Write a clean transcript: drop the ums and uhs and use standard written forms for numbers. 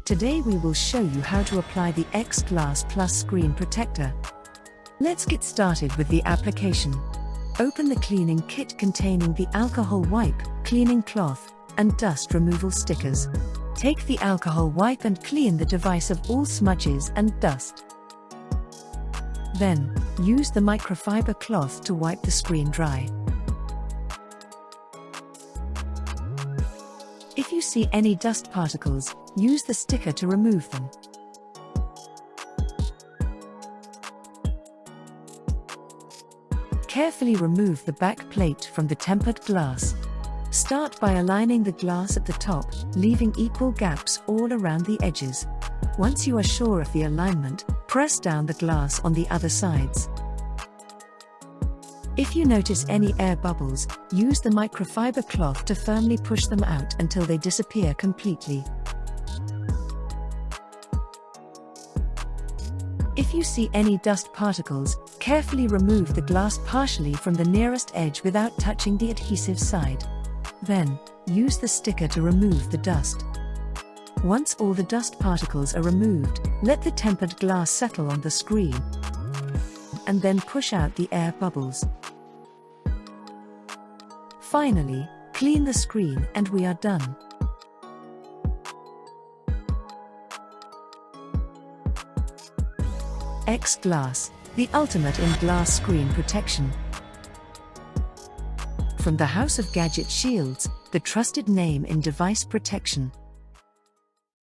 Today we will show you how to apply the X.Glas Plus screen protector. Let's get started with the application. Open the cleaning kit containing the alcohol wipe, cleaning cloth, and dust removal stickers. Take the alcohol wipe and clean the device of all smudges and dust. Then, use the microfiber cloth to wipe the screen dry. If you see any dust particles, use the sticker to remove them. Carefully remove the back plate from the tempered glass. Start by aligning the glass at the top, leaving equal gaps all around the edges. Once you are sure of the alignment, press down the glass on the other sides. If you notice any air bubbles, use the microfiber cloth to firmly push them out until they disappear completely. If you see any dust particles, carefully remove the glass partially from the nearest edge without touching the adhesive side. Then, use the sticker to remove the dust. Once all the dust particles are removed, let the tempered glass settle on the screen, and then push out the air bubbles. Finally, clean the screen and we are done. X.Glas, the ultimate in glass screen protection. From the house of Gadgetshieldz, the trusted name in device protection.